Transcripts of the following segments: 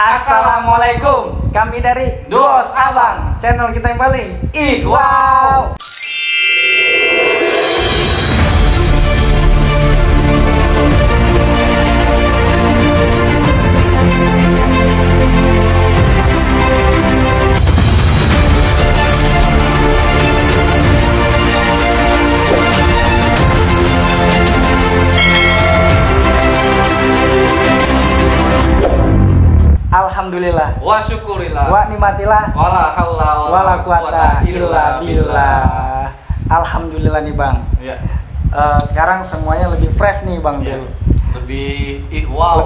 Assalamualaikum. Kami dari Duos Abang, channel kita yang paling wow. Alhamdulillah wa syukurillah wa nikmatillah wala haula wala quwata illa billah. Alhamdulillah nih Bang. Ya. Sekarang semuanya lebih fresh nih Bang Ya. Dul. Lebih wow.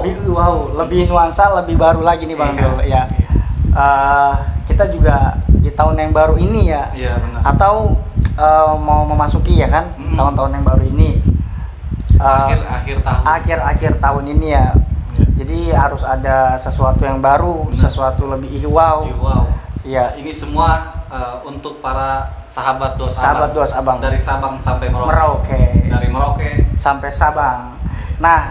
Lebih nuansa, lebih baru lagi nih Bang Dul ya. Kita juga di tahun yang baru ini ya. Iya benar. Atau mau memasuki ya kan tahun-tahun yang baru ini. Akhir tahun. Akhir tahun ini ya. Jadi harus ada sesuatu yang baru, sesuatu lebih wow. Iya. Ini semua untuk para sahabat Duos Abang. Dari Sabang sampai Merauke. Merauke. Dari Merauke sampai Sabang. Nah,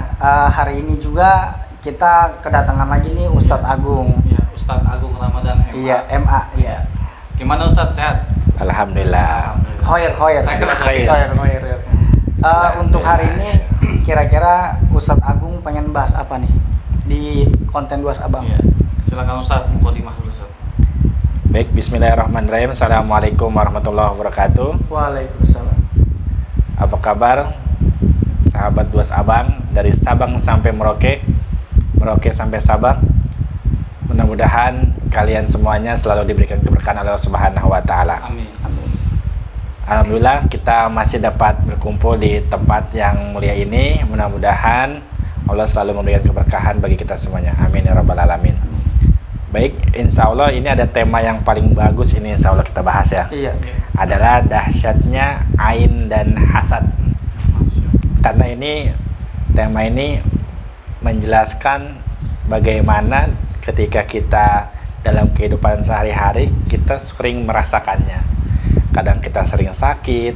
hari ini juga kita kedatangan lagi nih Ustadz Agung. Ya, Ustadz Agung Ramadan MA. Iya, MA. Iya. Gimana Ustadz, sehat? Alhamdulillah. Khoir. Untuk hari ini kira-kira Ustadz Agung pengen bahas apa nih di konten Duos Abang? Ya. Silakan Ustadz, mukadimah dulu Ustadz. Baik, bismillahirrahmanirrahim. Assalamualaikum warahmatullahi wabarakatuh. Waalaikumsalam. Apa kabar sahabat Duos Abang dari Sabang sampai Merauke, Merauke sampai Sabang? Mudah-mudahan kalian semuanya selalu diberikan keberkahan Allah Subhanahu wa taala. Amin. Alhamdulillah kita masih dapat berkumpul di tempat yang mulia ini. Mudah-mudahan Allah selalu memberikan keberkahan bagi kita semuanya. Amin ya rabbal alamin. Baik, insya Allah ini ada tema yang paling bagus ini insya Allah kita bahas ya. Iya. Adalah dahsyatnya ain dan hasad. Karena ini tema ini menjelaskan bagaimana ketika kita dalam kehidupan sehari-hari kita sering merasakannya. Kadang kita sering sakit,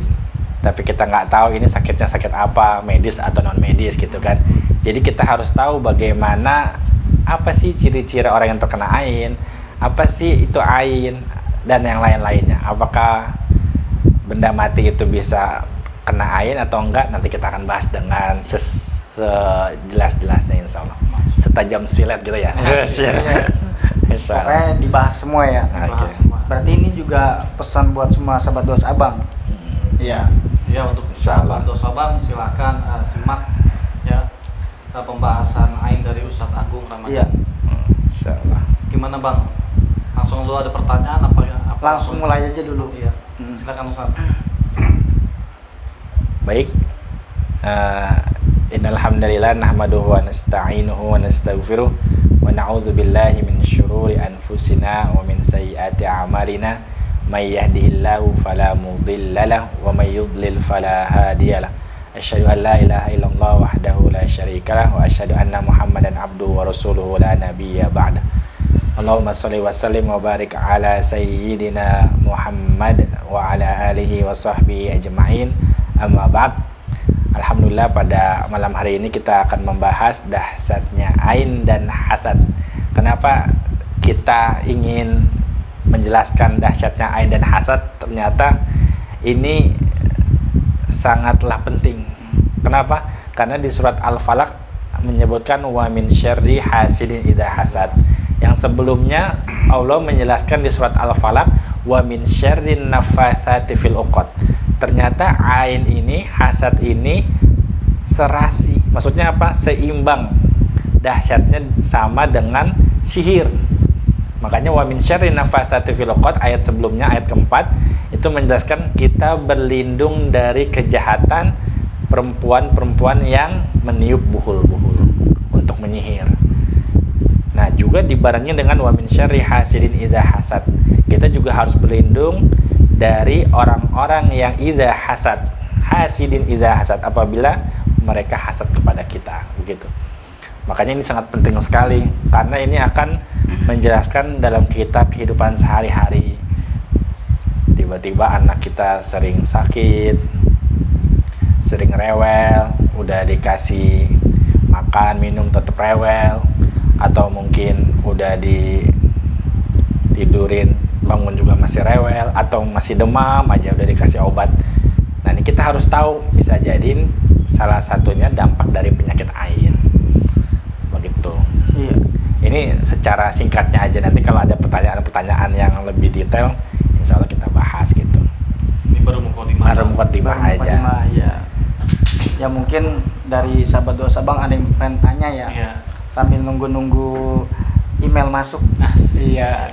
tapi kita nggak tahu ini sakitnya sakit apa, medis atau non medis gitu kan. Jadi kita harus tahu bagaimana apa sih ciri-ciri orang yang terkena ain, apa sih itu ain dan yang lain-lainnya. Apakah benda mati itu bisa kena ain atau enggak? Nanti kita akan bahas dengan sejelas-jelasnya insya Allah. Setajam silet gitu ya. Pokoknya dibahas semua ya. Okay. Berarti ini juga pesan buat semua sahabat Duos Abang. Iya. Ya, untuk sahabat Duos Abang silakan simak ya pembahasan ain dari Ustadz Agung Ramadan. Iya. Insyaallah. Gimana Bang? Langsung lu ada pertanyaan apa ya? Langsung mulai aja dulu. Iya. Silakan Ustadz. Baik. Innal hamdalillah nahmaduhu wa nasta'inuhu wa nastaghfiruh wa na'udzu billahi min syururi anfusina wa min sayyiati a'malina may yahdihillahu fala mudilla lahu wa may yudlil fala hadiyalah. Asyhadu an la ilaha illallah wahdahu la syarikalah wa asyhadu anna Muhammadan abduhu wa rasuluhu la nabiyya ba'da. Allahumma shalli wa sallim wa barik ala sayyidina Muhammad wa ala alihi wa sahbihi ajma'in. Amma ba'd. Alhamdulillah pada malam hari ini kita akan membahas dahsyatnya ain dan hasad. Kenapa kita ingin menjelaskan dahsyatnya ain dan hasad? Ternyata ini sangatlah penting. Kenapa? Karena di surat Al-Falaq menyebutkan wa min syarri hasidin idza hasad. Yang sebelumnya Allah menjelaskan di surat Al-Falaq wa min syarrin naffatsati fil uqad. Ternyata ain ini, hasad ini serasi. Maksudnya apa? Seimbang. Dahsyatnya sama dengan sihir. Makanya wa min syarri naffatsati fil uqad, ayat sebelumnya, ayat keempat, itu menjelaskan kita berlindung dari kejahatan perempuan-perempuan yang meniup buhul-buhul untuk menyihir. Nah, juga dibarengi dengan wa min syarri hasidin idza hasad. Kita juga harus berlindung dari orang-orang yang idza hasad, hasidin idza hasad, apabila mereka hasad kepada kita, begitu. Makanya ini sangat penting sekali karena ini akan menjelaskan dalam kita kehidupan sehari-hari. Tiba-tiba anak kita sering sakit, sering rewel, udah dikasih makan minum tetap rewel, atau mungkin udah tidurin bangun juga masih rewel atau masih demam aja udah dikasih obat. Nah ini kita harus tahu, bisa jadi salah satunya dampak dari penyakit ain begitu. Iya. Ini secara singkatnya aja, nanti kalau ada pertanyaan-pertanyaan yang lebih detail insya Allah kita bahas gitu. Ini baru mukaddimah aja. Ya. Ya mungkin dari sahabat doa Sabang ada yang pengen tanya ya. Iya. Sambil nunggu email masuk. Iya.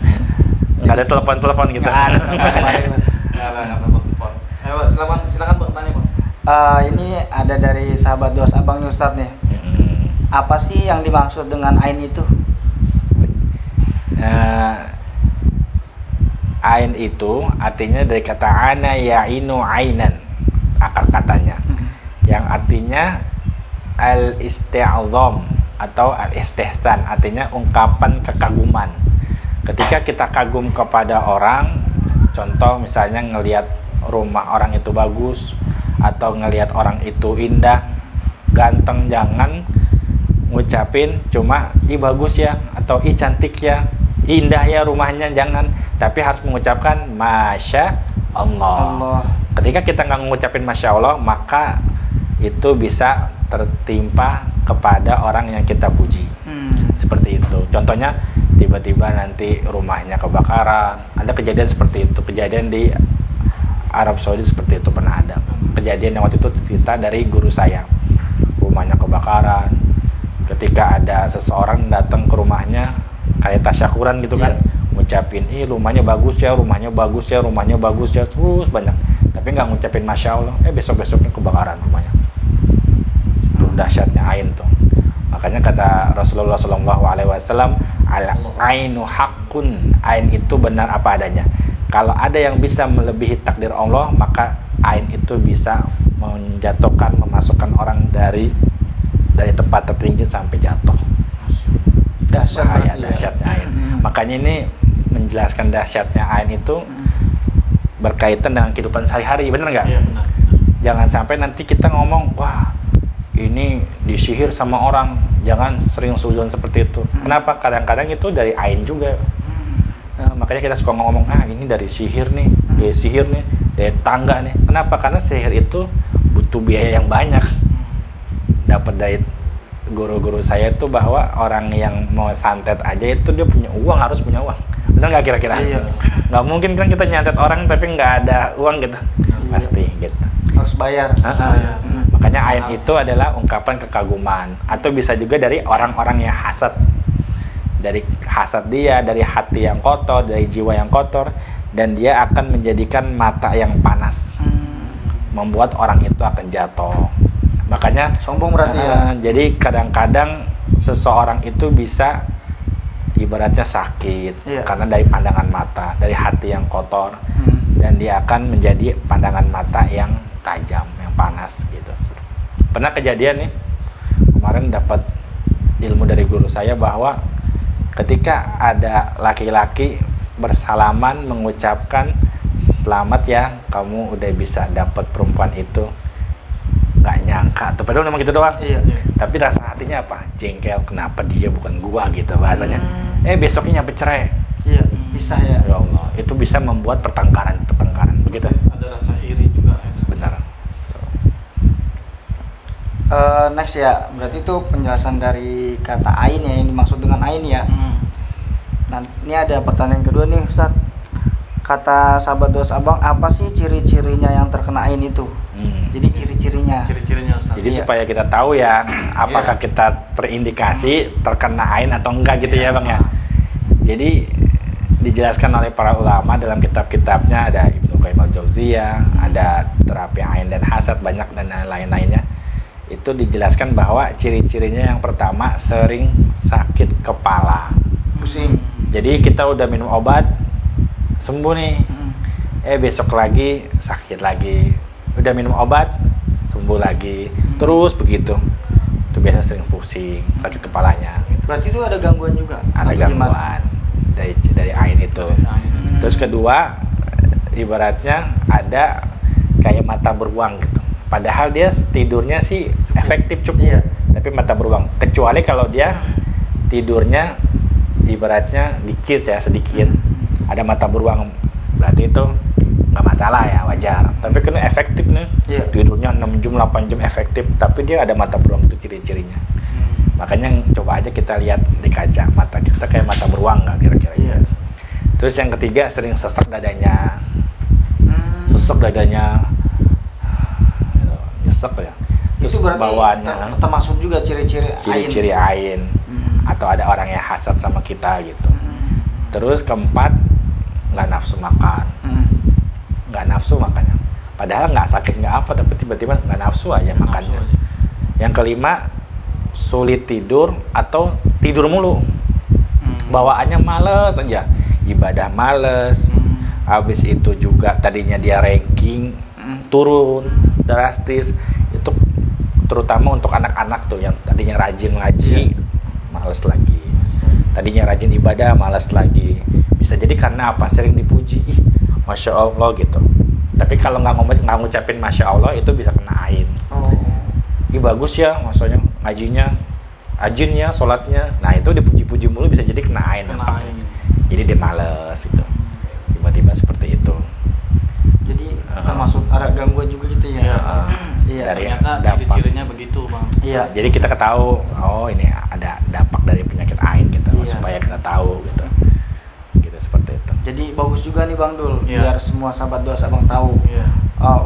Nggak ada telepon gitu. Nggak ada telepon. Nggak telepon. Ayo silakan bertanya Pak. Ini ada dari sahabat doa Sabang nih Ustadz nih. Apa sih yang dimaksud dengan ain itu? Ain itu artinya dari kata ana ya'inu ainan, akar katanya, yang artinya al-isti'azam atau al-istihsan, artinya ungkapan kekaguman. Ketika kita kagum kepada orang, contoh misalnya ngelihat rumah orang itu bagus atau ngelihat orang itu indah, ganteng, jangan ngucapin cuma ih bagus ya atau ih cantik ya, indah ya rumahnya, jangan, tapi harus mengucapkan Masya Allah. Ketika kita nggak mengucapin Masya Allah, maka itu bisa tertimpa kepada orang yang kita puji. Seperti itu. Contohnya tiba-tiba nanti rumahnya kebakaran. Ada kejadian seperti itu. Kejadian di Arab Saudi seperti itu pernah ada. Kejadian yang waktu itu cerita dari guru saya. Rumahnya kebakaran. Ketika ada seseorang datang ke rumahnya kayak tasyakuran gitu kan, ngucapin rumahnya bagus ya, rumahnya bagus ya, rumahnya bagus ya, terus banyak, tapi nggak ngucapin Masya Allah, besok-besoknya kebakaran rumahnya. Itu dahsyatnya ain tuh. Makanya kata Rasulullah SAW, al-ainu haqqun, ain itu benar apa adanya. Kalau ada yang bisa melebihi takdir Allah, maka ain itu bisa menjatuhkan, memasukkan orang dari tempat tertinggi sampai jatuh. Bahaya dahsyatnya ain. Makanya ini menjelaskan dahsyatnya ain itu berkaitan dengan kehidupan sehari-hari, benar nggak? Iya, benar. Jangan sampai nanti kita ngomong, wah ini disihir sama orang, jangan sering suzon seperti itu. Kenapa? Kadang-kadang itu dari ain juga. Makanya kita suka ngomong, ini dari sihir nih, dari sihir nih, dari tangga nih. Kenapa? Karena sihir itu butuh biaya yang banyak. Dapat dari guru-guru saya itu bahwa orang yang mau santet aja itu dia punya uang, harus punya uang. Benar nggak kira-kira? Iya. Nggak mungkin kan kita nyantet orang tapi nggak ada uang gitu. Pasti gitu. Harus bayar. Makanya ain itu adalah ungkapan kekaguman, atau bisa juga dari orang-orang yang hasad. Dari hasad dia, dari hati yang kotor, dari jiwa yang kotor, dan dia akan menjadikan mata yang panas, membuat orang itu akan jatuh. Makanya sombong berarti ya. Jadi kadang-kadang seseorang itu bisa ibaratnya sakit karena dari pandangan mata, dari hati yang kotor, dan dia akan menjadi pandangan mata yang tajam, yang panas gitu. Pernah kejadian nih, kemarin dapat ilmu dari guru saya bahwa ketika ada laki-laki bersalaman mengucapkan selamat ya, kamu udah bisa dapat perempuan itu, nggak nyangka tuh, padahal memang gitu doang. Tapi rasa hatinya apa? Jengkel, kenapa dia bukan gua gitu bahasanya. Besoknya nyampe cerai. Pisah ya. Ya Allah, itu bisa membuat pertengkaran begitu. Ada rasa iri juga. Benar. Next ya, berarti itu penjelasan dari kata ain ya, yang dimaksud dengan ain ya. Nah, ini ada pertanyaan kedua nih Ustadz. Kata sahabat doa Sabang, apa sih ciri-cirinya yang terkena ain itu? Jadi ciri-cirinya Ustaz. Jadi supaya kita tahu ya, apakah kita terindikasi terkena ain atau enggak gitu ya Bang ya. Jadi dijelaskan oleh para ulama dalam kitab-kitabnya, ada Ibnu Qayyim al-Jauziyah, ada terapi ain dan hasad, banyak dan lain-lainnya. Itu dijelaskan bahwa ciri-cirinya yang pertama, sering sakit kepala, pusing. Jadi kita udah minum obat sembuh nih, besok lagi sakit lagi, udah minum obat sembuh lagi, terus begitu. Itu biasa sering pusing, sakit kepalanya gitu. Berarti itu ada gangguan juga? Ada gangguan dari ain itu. Terus kedua, ibaratnya ada kayak mata beruang gitu. Padahal dia tidurnya sih efektif cukup, tapi mata beruang. Kecuali kalau dia tidurnya ibaratnya dikit ya, sedikit, ada mata beruang, berarti itu nggak masalah ya, wajar. Tapi kan efektif nih, tidurnya 6 jam 8 jam efektif, tapi dia ada mata beruang, itu ciri-cirinya. Makanya coba aja kita lihat di kaca, mata kita kayak mata beruang nggak kira-kira. Terus yang ketiga, sering sesak dadanya, nyesek ya. Terus itu berarti bawaannya termasuk juga ciri-ciri ain. Atau ada orang yang hasad sama kita gitu. Terus keempat, nggak nafsu makan. Nggak nafsu makannya, padahal nggak sakit nggak apa, tapi tiba-tiba nggak nafsu aja makannya. Yang kelima, sulit tidur atau tidur mulu, bawaannya males aja, ibadah males. Habis itu juga tadinya dia ranking turun drastis, itu terutama untuk anak-anak tuh yang tadinya rajin ngaji, males lagi. Tadinya rajin ibadah, males lagi. Bisa jadi karena apa? Sering dipuji, ih Masya Allah gitu. Tapi kalau nggak ngucapin Masya Allah, itu bisa kena ain. Ih bagus ya, maksudnya ngajinya, ajinnya, sholatnya. Nah itu dipuji-puji mulu, bisa jadi kena ain. Jadi dia males gitu. Tiba-tiba seperti itu. Jadi termasuk ada gangguan juga gitu ya. Iya. Ternyata ciri-cirinya begitu, Bang. Iya. Jadi kita ketahui, oh ini ada dampak dari penyakit ain gitu, supaya kita tahu gitu. Gitu seperti itu. Jadi bagus juga nih Bang Dul, biar semua sahabat doa abang tahu.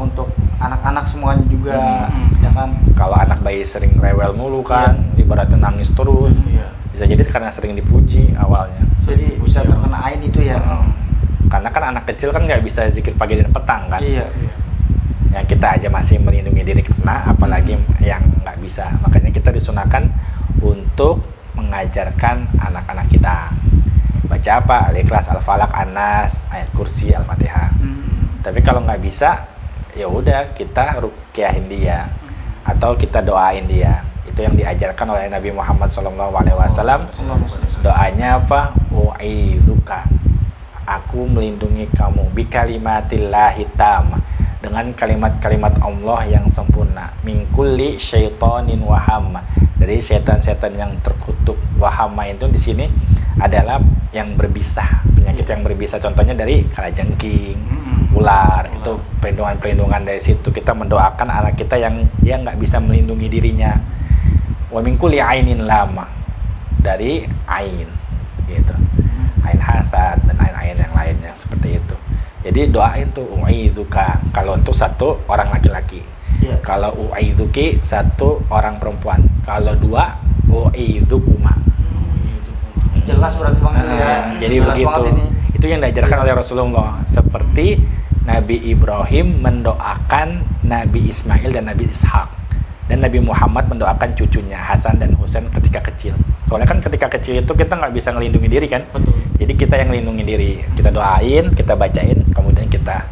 Untuk anak-anak semuanya juga, ya kan. Kalau anak bayi sering rewel mulu kan, ibaratnya nangis terus. Bisa jadi karena sering dipuji awalnya. Jadi bisa terkena ain itu ya. Karena kan anak kecil kan nggak bisa zikir pagi dan petang kan. Yang kita aja masih melindungi diri kena, apalagi yang nggak bisa. Makanya kita disunahkan untuk mengajarkan anak-anak kita baca apa? Al-Ikhlas, Al-Falaq, An-Nas, ayat kursi, Al-Fatihah. Tapi kalau nggak bisa, ya udah kita ruqyahin dia atau kita doain dia. Itu yang diajarkan oleh Nabi Muhammad SAW. Doanya apa? U'idzuka, aku melindungi kamu bikalimatillahi tamah, dengan kalimat-kalimat Allah yang sempurna, min kulli syaitonin wahama, dari setan-setan yang terkutuk. Wahama itu di sini adalah yang berbisa, penyakit yang berbisa, contohnya dari kalajengking, ular. Itu perlindungan dari situ. Kita mendoakan anak kita yang dia nggak bisa melindungi dirinya. Wa min kulli ainin lama, dari ain gitu, ain hasad dan ain-ain yang lainnya seperti itu. Jadi doain tuh u'idzuka kalau untuk satu orang laki-laki, kalau u'idzuki satu orang perempuan, kalau dua u'idzukuma. Jelas berarti Bang ya. Jadi begitu. Itu yang diajarkan oleh Rasulullah. Seperti Nabi Ibrahim mendoakan Nabi Ismail dan Nabi Ishak, dan Nabi Muhammad mendoakan cucunya Hasan dan Husain ketika kecil. Soalnya kan ketika kecil itu kita nggak bisa ngelindungi diri kan. Betul. Jadi kita yang ngelindungi diri. Kita doain, kita bacain, kemudian kita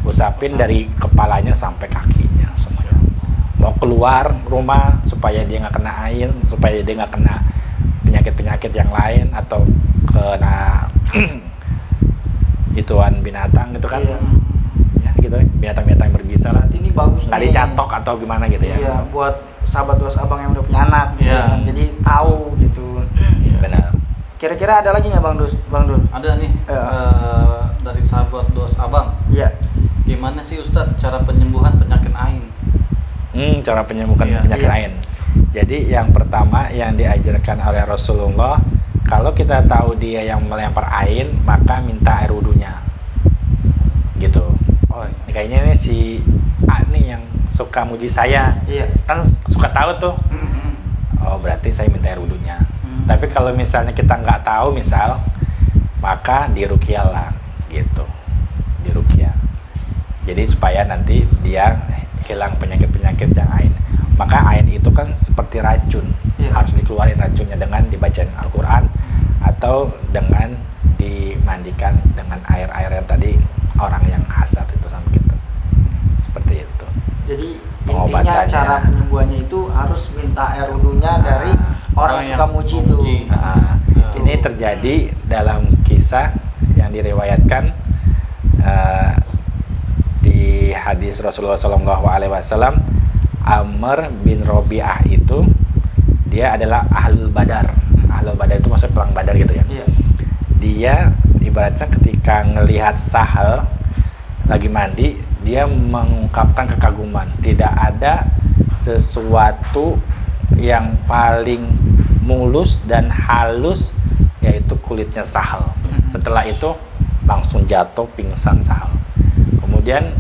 usapin dari kepalanya sampai kakinya semuanya. Mau keluar rumah supaya dia nggak kena air, supaya dia nggak kena penyakit-penyakit yang lain atau kena gituan binatang gitu kan. Ya gitu ya, binatang-binatang yang berbisa lah. Ini bagus nggak nih, dicatok atau gimana gitu ya. Iya, buat sahabat doa abang yang udah punya anak gitu kan. Jadi tahu gitu. Benar. Kira-kira ada lagi nggak Bang Dul? Ada nih, dari sahabat doa abang. Iya. Gimana sih Ustadz cara penyembuhan penyakit ain? Cara penyembuhan penyakit ain. Jadi yang pertama yang diajarkan oleh Rasulullah, kalau kita tahu dia yang melempar ain, maka minta air wudunya. Gitu. Oh, kayaknya ini si A nih yang suka muji saya. Iya. Kan suka tahu tuh. Oh, berarti saya minta air wudunya. Tapi kalau misalnya kita nggak tahu misal, maka diruqyah lah gitu. Diruqyah. Jadi supaya nanti dia hilang penyakit-penyakit yang ain. Maka ain itu kan seperti racun. Harus dikeluarin racunnya dengan dibacain Al-Qur'an atau dengan dimandikan dengan air-air yang tadi orang yang hasad itu sama kita. Seperti itu. Jadi intinya cara penyembuhannya itu harus minta air wudunya dari orang yang suka muji itu. Ini terjadi dalam kisah yang diriwayatkan di hadis Rasulullah SAW. Amr bin Robi'ah itu dia adalah ahlul badar. Ahlu Badar itu maksudnya perang Badar gitu ya. Iya. Dia ibaratnya ketika ngelihat Sahal lagi mandi, dia mengungkapkan kekaguman. Tidak ada sesuatu yang paling mulus dan halus yaitu kulitnya Sahal. Setelah itu langsung jatuh pingsan Sahal. Kemudian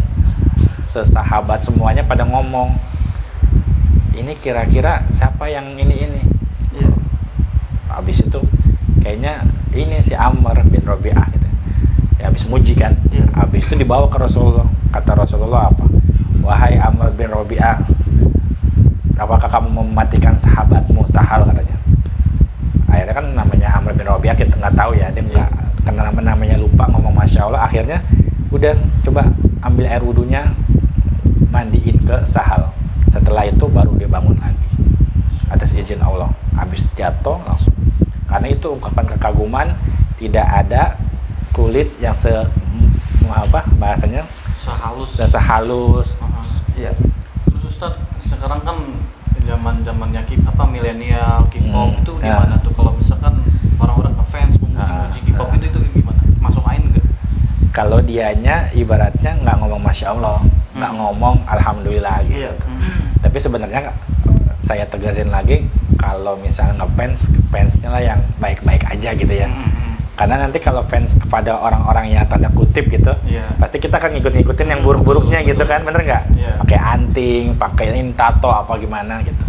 sesahabat semuanya pada ngomong, ini kira-kira siapa yang ini? Iya. Habis itu kayaknya ini si Amr bin Rabi'ah gitu. Ya habis muji kan. Iya. Habis itu dibawa ke Rasulullah. Kata Rasulullah apa? Wahai Amr bin Rabi'ah, apakah kamu mematikan sahabatmu Sahal, katanya. Akhirnya kan namanya Amr bin Rabi'ah kita nggak tahu ya, dia nggak karena namanya lupa ngomong Masya Allah. Akhirnya udah coba ambil air wudunya, mandiin ke Sahal. Setelah itu baru dia bangun lagi atas izin Allah. Habis jatuh langsung. Karena itu ungkapan kekaguman, tidak ada kulit yang bahasanya sehalus. Iya. Terus Ustaz, sekarang kan zamannya milenial K-pop itu gimana tuh kalau misalkan orang-orang ngefans memuji K-pop itu gimana? Masuk ain enggak? Kalau dianya ibaratnya nggak ngomong Masya Allah, nggak ngomong Alhamdulillah gitu. Iya. Tapi sebenarnya saya tegasin lagi, kalau misalnya fansnya lah yang baik-baik aja gitu ya. Karena nanti kalau fans kepada orang-orang yang tanda kutip gitu, pasti kita akan ngikutin yang buruk-buruknya gitu kan, bener nggak? Pakai anting, pakai tato apa gimana gitu.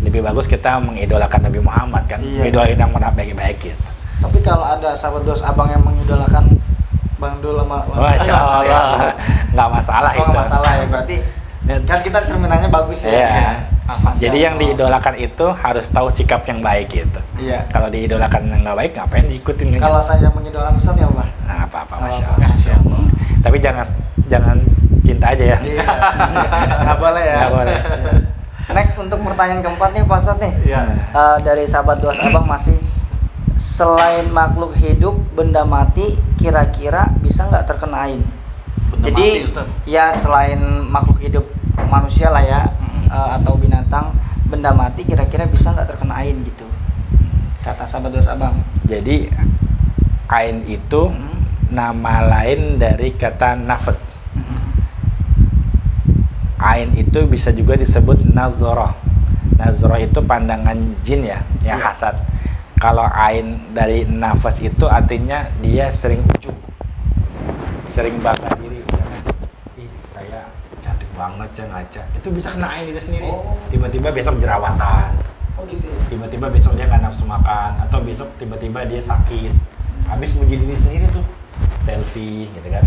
Lebih bagus kita mengidolakan Nabi Muhammad kan, idolain yang mana baik-baik gitu. Tapi kalau ada sahabat dos abang yang mengidolakan Bang Dul sama Masya Allah, nggak masalah itu. Nggak masalah ya, berarti kan kita cerminannya bagus ya. Iya. Jadi yang diidolakan itu harus tahu sikap yang baik gitu. Iya. Kalau diidolakan yang nggak baik, ngapain diikutin? Kalau saya mengidolakan Ustaz ya Allah. Nah, apa-apa, Masya Allah. Tapi jangan cinta aja ya. Iya. Nggak boleh ya. Nggak boleh. Next untuk pertanyaan keempat nih Pak Ustadz nih. Iya. Dari sahabat dos abang masih, selain makhluk hidup, benda mati kira-kira bisa nggak terkena ain? Benda Jadi mati, Ustaz. ya selain makhluk hidup manusia lah ya, atau binatang, benda mati kira-kira bisa nggak terkena ain gitu? Kata sahabat dos abang. Jadi ain itu nama lain dari kata nafas. Ain itu bisa juga disebut nazarah. Nazarah itu pandangan jin ya, yang hasad. Kalau ain dari nafas itu artinya dia sering ujub, sering bangga diri. Misalnya, saya cantik banget ya ngaca. Itu bisa kena ain diri sendiri. Tiba-tiba besok jerawatan. Gitu ya? Tiba-tiba besok dia nggak nafsu makan, atau besok tiba-tiba dia sakit. Habis muji diri sendiri tuh, selfie gitu kan.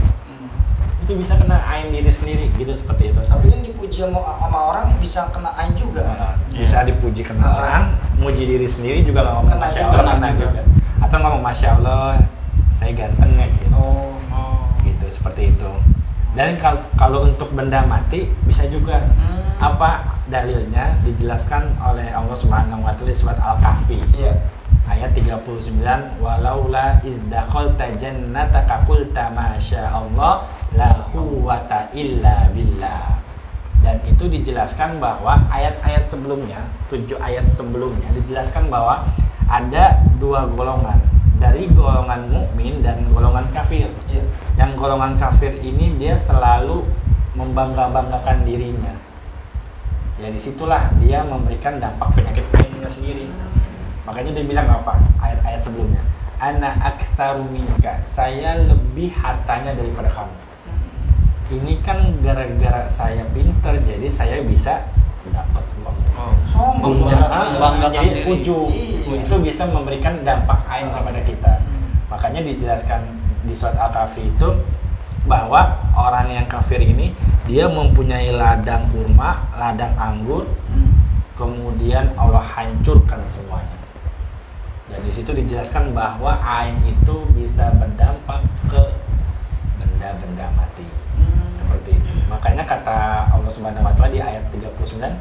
Itu bisa kena ain diri sendiri gitu, seperti itu. Tapi kan dipuji sama orang bisa kena ain juga. Bisa dipuji kena orang, muji diri sendiri juga ngomong Kena Masya juga, Allah, kena juga. Atau ngomong Masya Allah, saya ganteng ya gitu. Gitu, seperti itu. Dan kalau untuk benda mati bisa juga. Apa dalilnya? Dijelaskan oleh Allah Subhanahu wa taala di surat Al-Kahfi. Iya. Ayat 39, walaula izdakhalta jannataka qulta masya Allah la quwwata illa billah. Dan itu dijelaskan bahwa ayat-ayat sebelumnya, 7 ayat sebelumnya dijelaskan bahwa ada 2 golongan, dari golongan mukmin dan golongan kafir. Iya. Yang golongan kafir ini dia selalu membangga-banggakan dirinya. Ya disitulah dia memberikan dampak penyakit ainnya sendiri. Makanya dia bilang apa? Ayat-ayat sebelumnya, ana aktsaru minka, saya lebih hartanya daripada kamu. Ini kan gara-gara saya pinter, jadi saya bisa dapat uang. Sombong Banggakan jadi diri. ujub. Itu bisa memberikan dampak ain kepada kita. Makanya dijelaskan di surat Al-Kahfi itu bahwa orang yang kafir ini dia mempunyai ladang kurma, ladang anggur, kemudian Allah hancurkan semuanya. Dan di situ dijelaskan bahwa ain itu bisa berdampak ke benda-benda mati. Seperti itu. Makanya kata Allah Subhanahu wa taala di ayat 39,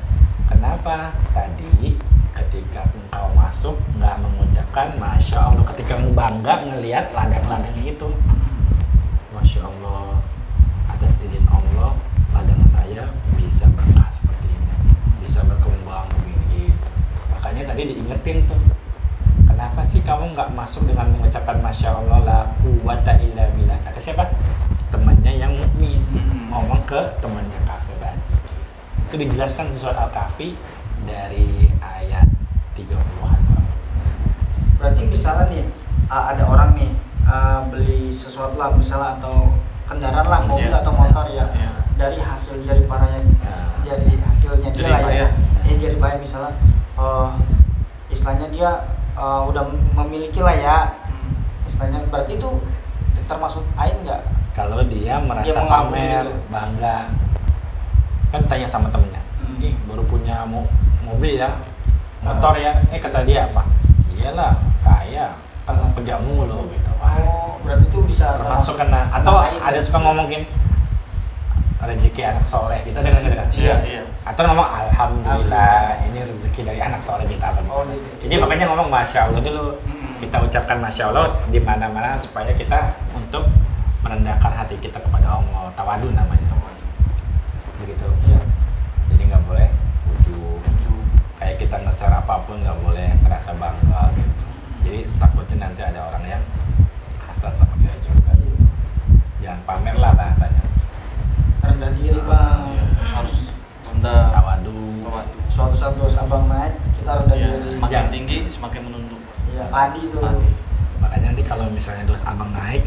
kenapa tadi ketika engkau masuk nggak mengucapkan Masya Allah, ketika engkau bangga ngelihat ladang-ladang itu. Masya Allah, atas izin Allah ladang saya bisa berkah seperti ini, bisa berkembang begini. Makanya tadi diingetin tuh, kenapa sih kamu nggak masuk dengan mengucapkan masya Allah la quwata illa billah? Kata siapa? Temannya yang mukmin ngomong ke temannya kafir tadi. Itu dijelaskan di surat Al-Kahfi dari ayat 30-an. Berarti misalnya nih ada orang nih beli sesuatu lah misalnya atau kendaraan lah mobil atau motor ya dari hasil jari payahnya dari hasilnya dia lah ya. Ini jari payah misalnya istilahnya dia udah memiliki lah ya istilahnya, berarti itu termasuk ain nggak? Kalau dia merasa pamer, gitu, bangga, kan tanya sama temennya, ih baru punya mobil ya, motor ya, kata dia apa? Iyalah saya kan kerja mulu gitu. Oh, berarti itu bisa termasuk kena atau ada suka ngomongin rezeki anak soleh kita dengan iya. Atau ngomong alhamdulillah ini rezeki dari anak soleh kita. Jadi makanya ngomong masya Allah dulu, kita ucapkan masya Allah di mana-mana supaya kita untuk merendahkan hati kita kepada Allah, tawadu namanya. Begitu. Iya. Jadi nggak boleh ujub. Kayak kita nge-share apapun nggak boleh ngerasa bangga gitu. Jadi takutnya nanti ada orang yang hasad sama kita juga. Jangan pamer lah bahasanya. Rendah diri bang, harus rendah, tawadu. Suatu saat dosa abang naik, kita rendah diri. Semakin tinggi, semakin menunduk. Iya, padi tuh. Makanya nanti kalau misalnya dosa abang naik,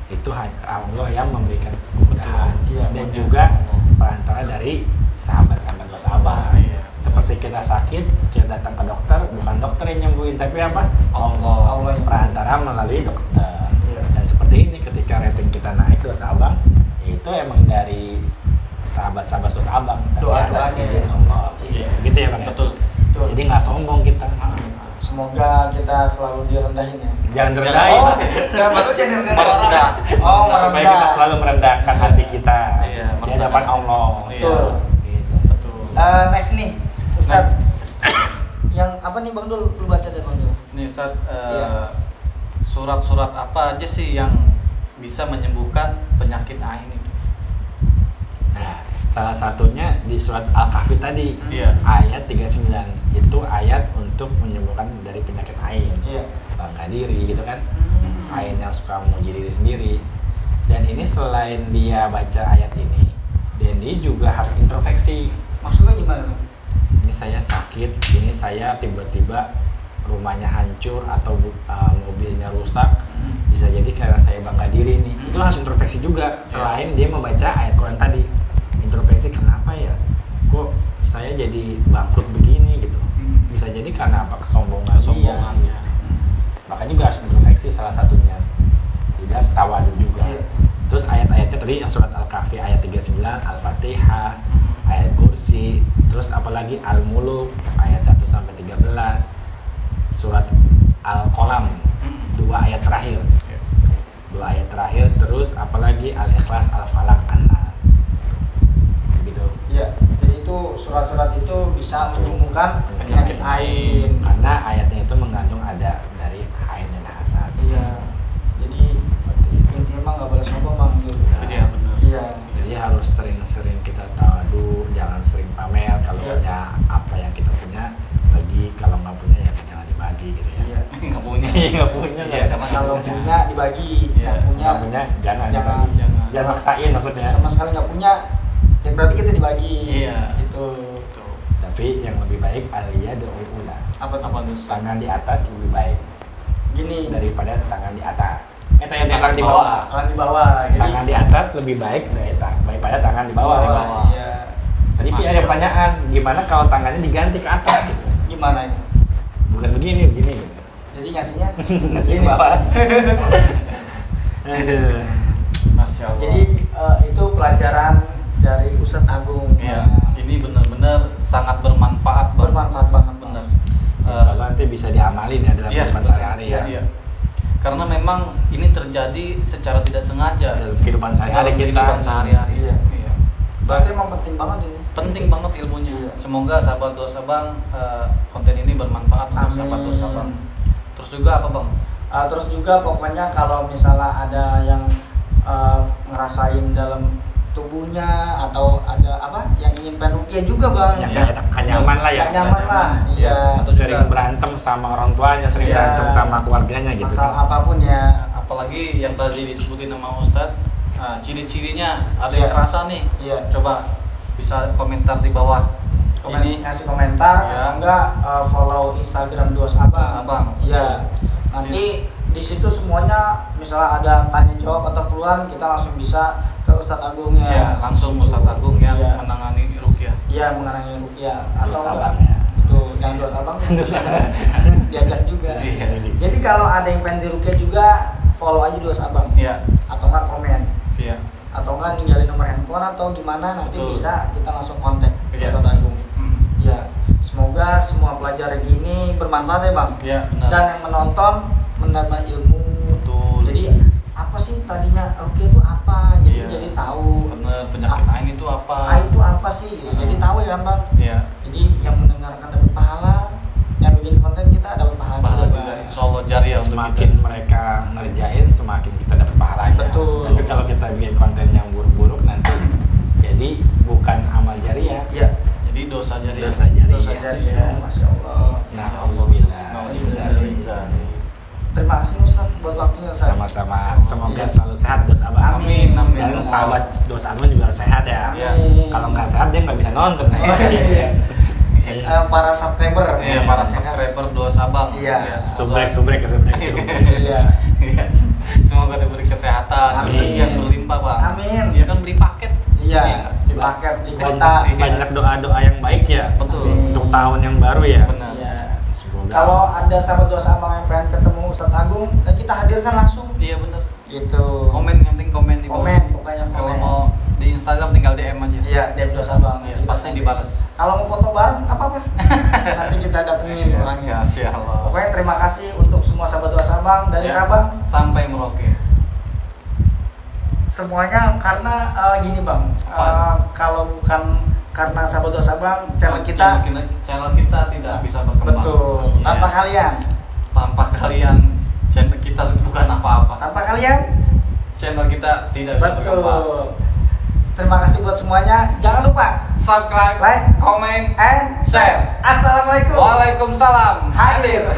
itu Allah yang memberikan kemudahan. Dan juga perantara dari sahabat-sahabat dosa abang. Seperti kita sakit, kita datang ke dokter, bukan dokter yang nyembuhin, tapi apa? Allah yang perantara melalui dokter. Dan seperti ini, ketika rating kita naik dosa abang, itu emang dari sahabat-sahabat dosa abang, tapi atas izin Allah. Gitu ya bang? Betul. Jadi nggak sombong kita. Semoga kita selalu direndahin ya. Jangan rendahin. Maksudnya merendah. Merendah. Supaya kita selalu merendahkan hati kita di hadapan Allah. Betul. Gitu. Betul. Next nih, Ustadz. Yang apa nih Bang Dul? Lu baca deh Bang Dul. Nih Ustadz, surat-surat apa aja sih yang bisa menyembuhkan penyakit ain itu? Nah, salah satunya di surat Al-Kahfi tadi, ayat 39. Itu ayat untuk menyembuhkan dari penyakit ain. Bangga diri gitu kan. Ain yang suka memuji diri sendiri. Dan ini selain dia baca ayat ini, dan dia juga harus introspeksi. Maksudnya gimana? Ini saya sakit, ini saya tiba-tiba rumahnya hancur atau mobilnya rusak, bisa jadi karena saya bangga diri nih. Itu harus introspeksi juga. Selain dia membaca ayat Quran tadi, introspeksi kenapa ya kok saya jadi bangkrut begini gitu. Bisa jadi karena apa? Kesombongan dia. Makanya juga harus introspeksi salah satunya. Tidak tawadu juga. Terus ayat-ayatnya tadi yang surat Al-Kahfi ayat 39, Al-Fatihah, ayat Kursi, terus apalagi Al-Muluk ayat 1 sampai 13, surat Al-Qalam 2 ayat terakhir. 2 ayat terakhir, terus apalagi Al-Ikhlas, Al-Falaq, An-Nas. Begitu. Iya. Jadi itu surat-surat itu bisa menyembuhkan penyakit ain. Karena ayatnya itu mengandung ada dari ain dan hasad. Iya. Jadi seperti itu. Intinya mah nggak boleh sombong Bang. Iya benar. Iya. Jadi harus sering-sering kita tawadu, jangan sering pamer. Kalau punya apa yang kita punya, bagi. Kalau nggak punya ya jangan dibagi gitu ya. Iya. Nggak punya. Nggak punya. Kalau punya dibagi. Nggak Nggak punya jangan dibagi. Jangan maksain maksudnya. Sama sekali nggak punya, ya berarti kita dibagi. Iya. Gitu. Tapi yang lebih baik aliyadul ula. Apa tuh? Tangan di atas lebih baik. Gini. Daripada tangan di atas. Tangan di bawah. Tangan di bawah. Tangan di atas lebih baik daripada tangan di bawah. Iya. Tadi ada pertanyaan, gimana kalau tangannya diganti ke atas gitu? Gimana itu? Bukan begini gitu. Jadi ngasihnya ngasih di bawah. Masya Allah. Jadi itu pelajaran dari Ustadz Agung. Iya. Ini benar-benar sangat bermanfaat. Bermanfaat banget. Benar. Insya Allah nanti bisa diamalin ya dalam kehidupan sehari-hari ya. Iya. Karena memang ini terjadi secara tidak sengaja dalam kehidupan sehari-hari kita. Iya. Berarti emang penting banget ini. Penting banget ilmunya. Iya. Semoga sahabat dosa bang konten ini bermanfaat untuk sahabat dosa bang. Terus juga apa bang? Terus juga pokoknya kalau misalnya ada yang ngerasain dalam tubuhnya atau ada apa yang ingin pengen ruqyah juga bang, yang gak nyaman lah ya, gak nyaman lah, iya, atau sering berantem sama orang tuanya, sering berantem sama keluarganya gitu, masalah apapun ya. Apalagi yang tadi disebutin sama Ustadz, ciri-cirinya ada yang kerasa nih, coba bisa komentar di bawah, ngasih komentar, atau enggak follow Instagram Duas Abang. Iya, nanti di situ semuanya misalnya ada tanya jawab atau keluhan, kita langsung bisa ke Ustadz Agungnya. Iya, langsung Ustadz Agung yang menangani ruqyah. Iya, menangani ruqyah. Atau Duas Abang ya. Betul, yang Duas Abang diajak juga. Iya. Jadi kalau ada yang pengen di ruqyah juga, follow aja Duas Abang. Iya. Atau enggak komen. Iya. Atau enggak ninggalin nomor handphone atau gimana, nanti bisa kita langsung kontak Ustadz Agung. Ya, semoga semua pelajaran ini bermanfaat ya bang. Iya, benar. Dan yang menonton menambah ilmu. Betul. Jadi apa sih tadinya ruqyah itu apa? Jadi tahu. Benar, penyakit ain itu apa? Ain itu apa sih? Jadi tahu ya bang. Iya. Jadi yang mendengarkan dapat pahala, yang bikin konten kita dapat pahala juga. Insyaallah jariah. Semakin mereka ngerjain, semakin kita dapat pahalanya. Betul. Tapi kalau kita bikin konten yang buruk-buruk nanti jadi bukan amal jariah. Iya. Jadi dosa jariah. Dosa jariah. Masya Allah. Nah, alhamdulillah. Terima kasih Ustaz buat waktunya Ustaz. Sama-sama. Semoga selalu sehat Dos Abang. Amin. Dan sahabat Dos Abang juga harus sehat ya. Kalau nggak sehat dia nggak bisa nonton. Para subscriber. Iya, para subscriber Duas Abang. Iya. Subrek. Iya. Semoga diberi kesehatan, rezeki yang berlimpah bang. Amin. Dia kan beli paket. Iya. Di paket di kota. Banyak doa-doa yang baik ya. Betul. Untuk tahun yang baru ya. Benar. Iya. Kalau ada sahabat Duas Abang yang pengen ketemu Ustadz Agung, dan kita hadirkan langsung. Iya benar. Gitu. Komen, yang penting komen di bawah. Pokoknya komen. Kalau mau di Instagram tinggal DM aja. Iya, DM Duas Abang. Iya, pasti dibalas. Kalau mau foto bareng apa-apa. Nanti kita datengin orangnya. Masya Allah. Pokoknya terima kasih untuk semua sahabat Duas Abang dari Sabang sampai Merauke. Semuanya karena gini bang, kalau bukan karena sahabat Duas Abang, channel kita tidak bisa berkembang. Betul. Tanpa kalian. Tanpa kalian, channel kita bukan apa-apa. Tanpa kalian, channel kita tidak bisa berkembang. Terima kasih buat semuanya. Jangan lupa subscribe, like, comment, and share. Assalamualaikum. Waalaikumsalam. Hadir.